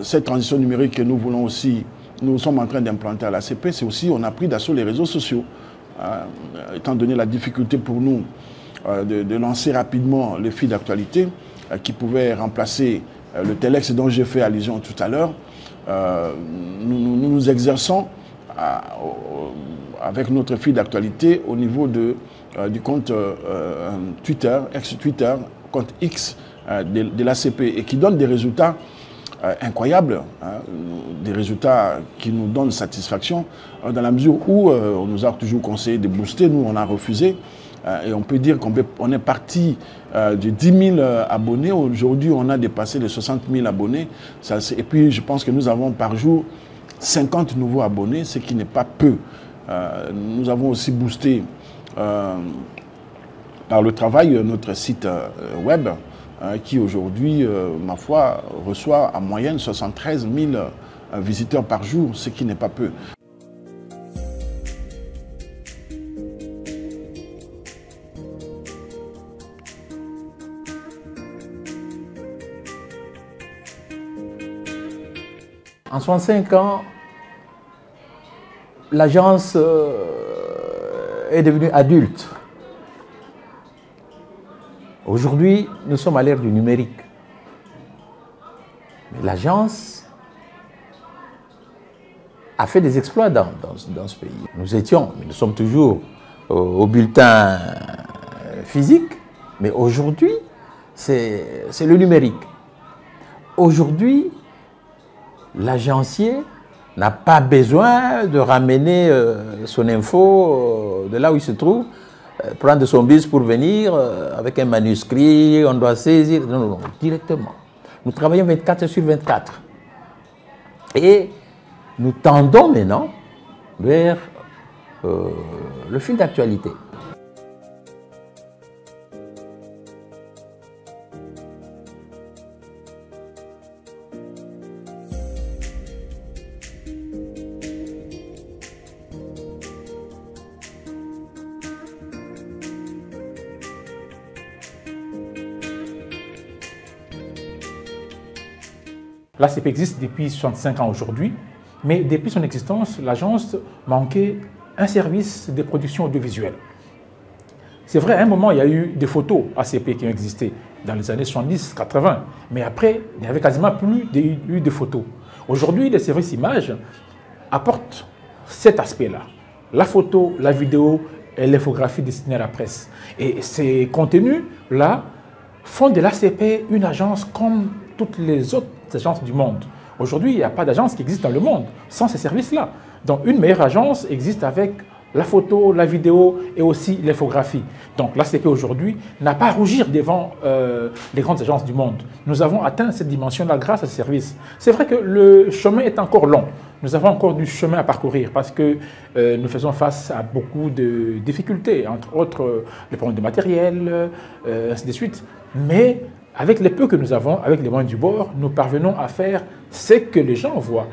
Cette transition numérique que nous voulons aussi, nous sommes en train d'implanter à l'ACP, c'est aussi, on a pris d'assaut les réseaux sociaux. Étant donné la difficulté pour nous de lancer rapidement les fils d'actualité qui pouvaient remplacer le Telex dont j'ai fait allusion tout à l'heure, nous exerçons avec notre fil d'actualité au niveau du compte Twitter, ex-Twitter, compte X de l'ACP et qui donne des résultats incroyables, des résultats qui nous donnent satisfaction dans la mesure où on nous a toujours conseillé de booster, nous on a refusé. Et on peut dire qu'on est parti de 10 000 abonnés. Aujourd'hui, on a dépassé les 60 000 abonnés. Et puis, je pense que nous avons par jour 50 nouveaux abonnés, ce qui n'est pas peu. Nous avons aussi boosté par le travail notre site web qui aujourd'hui, ma foi, reçoit en moyenne 73 000 visiteurs par jour, ce qui n'est pas peu. En 65 ans, l'agence est devenue adulte. Aujourd'hui, nous sommes à l'ère du numérique. Mais l'agence a fait des exploits dans ce pays. Nous sommes toujours au bulletin physique, mais aujourd'hui, c'est le numérique. Aujourd'hui, l'agencier n'a pas besoin de ramener son info de là où il se trouve, prendre son bus pour venir avec un manuscrit, on doit saisir. Non, non, non, directement. Nous travaillons 24 sur 24. Et nous tendons maintenant vers le fil d'actualité. L'ACP existe depuis 65 ans aujourd'hui, mais depuis son existence, l'agence manquait un service de production audiovisuelle. C'est vrai, à un moment, il y a eu des photos ACP qui ont existé dans les années 70-80, mais après, il n'y avait quasiment plus eu de photos. Aujourd'hui, les services images apportent cet aspect-là, la photo, la vidéo et l'infographie destinée à la presse. Et ces contenus-là font de l'ACP une agence comme toutes les autres agences du monde. Aujourd'hui, il n'y a pas d'agence qui existe dans le monde sans ces services-là. Donc, une meilleure agence existe avec la photo, la vidéo et aussi l'infographie. Donc, l'ACP aujourd'hui n'a pas à rougir devant les grandes agences du monde. Nous avons atteint cette dimension-là grâce à ces services. C'est vrai que le chemin est encore long. Nous avons encore du chemin à parcourir parce que nous faisons face à beaucoup de difficultés, entre autres les problèmes de matériel, ainsi de suite. Mais avec les peu que nous avons, avec les moyens du bord, nous parvenons à faire ce que les gens voient.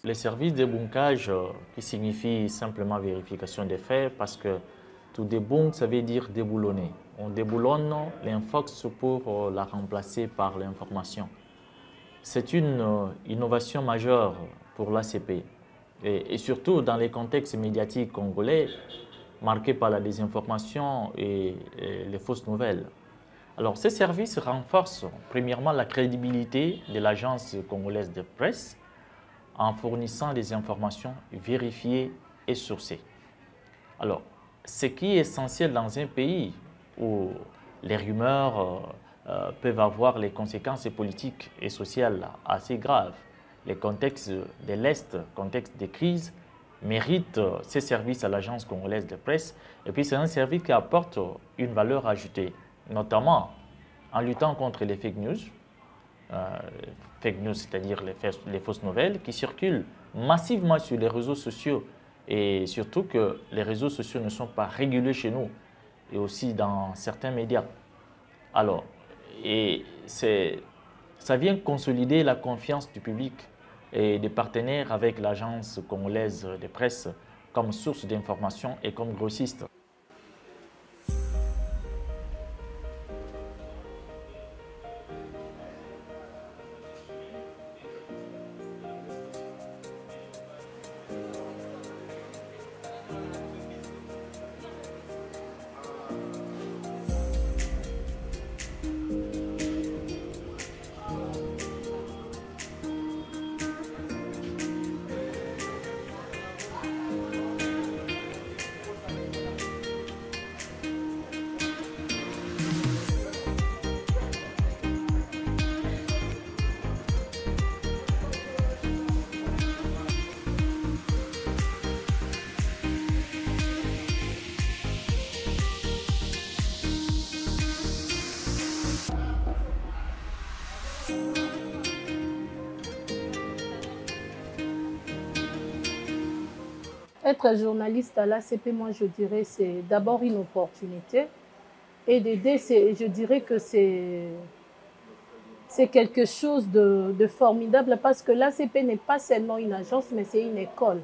Les services de bunkage, qui signifie simplement vérification des faits, parce que tout débunk, ça veut dire déboulonner. On déboulonne l'infox pour la remplacer par l'information. C'est une innovation majeure pour l'ACP et surtout dans les contextes médiatiques congolais marqués par la désinformation et les fausses nouvelles. Alors, ces services renforcent premièrement la crédibilité de l'agence congolaise de presse en fournissant des informations vérifiées et sourcées. Alors, ce qui est essentiel dans un pays où les rumeurs peuvent avoir les conséquences politiques et sociales assez graves, les contextes de l'Est, contexte de crise, méritent ces services à l'agence congolaise de presse. Et puis, c'est un service qui apporte une valeur ajoutée, notamment en luttant contre les fake news, c'est-à-dire les fausses nouvelles qui circulent massivement sur les réseaux sociaux et surtout que les réseaux sociaux ne sont pas régulés chez nous et aussi dans certains médias. Alors, ça vient consolider la confiance du public et des partenaires avec l'agence congolaise de presse comme source d'information et comme grossiste. Être journaliste à l'ACP, moi je dirais, c'est d'abord une opportunité. Et d'aider, je dirais que c'est quelque chose de formidable parce que l'ACP n'est pas seulement une agence, mais c'est une école.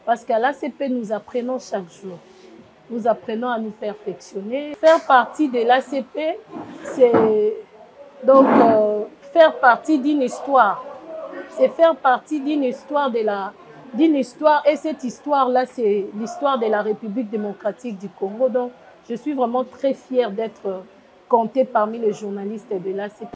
Parce qu'à l'ACP, nous apprenons chaque jour. Nous apprenons à nous perfectionner. Faire partie de l'ACP, c'est donc faire partie d'une histoire. C'est faire partie d'une histoire et cette histoire-là, c'est l'histoire de la République démocratique du Congo. Donc, je suis vraiment très fière d'être comptée parmi les journalistes de l'ACP.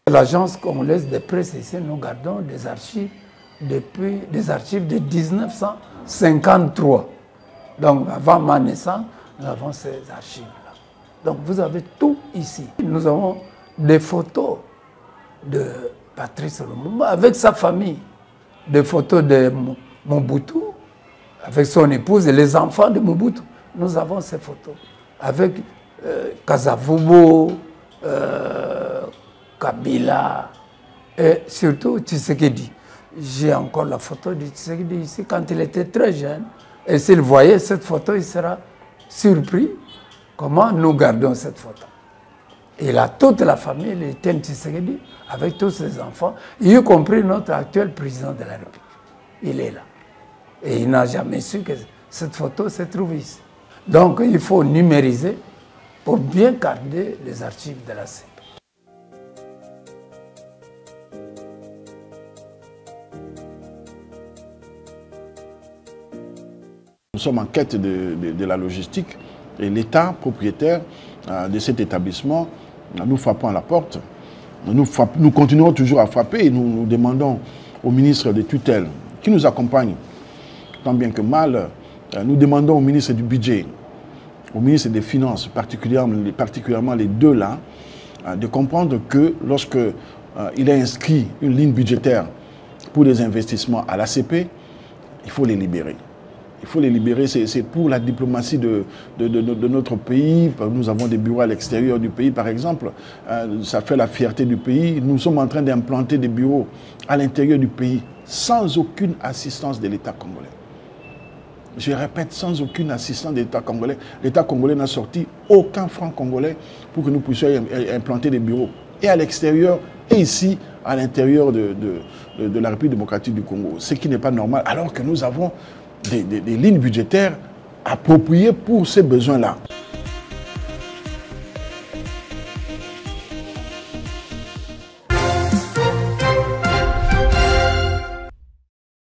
L'agence congolaise de presse ici, nous gardons des archives depuis des archives de 1953. Donc avant ma naissance, nous avons ces archives-là. Donc vous avez tout ici. Nous avons des photos de Patrice Lumumba avec sa famille, des photos de Mobutu avec son épouse et les enfants de Mobutu. Nous avons ces photos avec Kasavubo, Kabila et surtout Tshisekedi. J'ai encore la photo de Tshisekedi ici quand il était très jeune. Et s'il voyait cette photo, il sera surpris comment nous gardons cette photo. Il a toute la famille, le Etienne Tshisekedi, avec tous ses enfants, y compris notre actuel président de la République. Il est là. Et il n'a jamais su que cette photo se trouve ici. Donc il faut numériser pour bien garder les archives de la CEP. Nous sommes en quête de la logistique et l'État propriétaire de cet établissement, nous frappons à la porte. Nous continuerons toujours à frapper et nous demandons au ministre de tutelle qui nous accompagne, tant bien que mal. Nous demandons au ministre du Budget, au ministre des Finances, particulièrement les deux là, de comprendre que lorsque il a inscrit une ligne budgétaire pour les investissements à l'ACP, il faut les libérer. Il faut les libérer, c'est pour la diplomatie de notre pays. Nous avons des bureaux à l'extérieur du pays, par exemple. Ça fait la fierté du pays. Nous sommes en train d'implanter des bureaux à l'intérieur du pays sans aucune assistance de l'État congolais. Je répète, sans aucune assistance de l'État congolais. L'État congolais n'a sorti aucun franc congolais pour que nous puissions implanter des bureaux. Et à l'extérieur, et ici, à l'intérieur de la République démocratique du Congo. Ce qui n'est pas normal, alors que nous avons des lignes budgétaires appropriées pour ces besoins-là.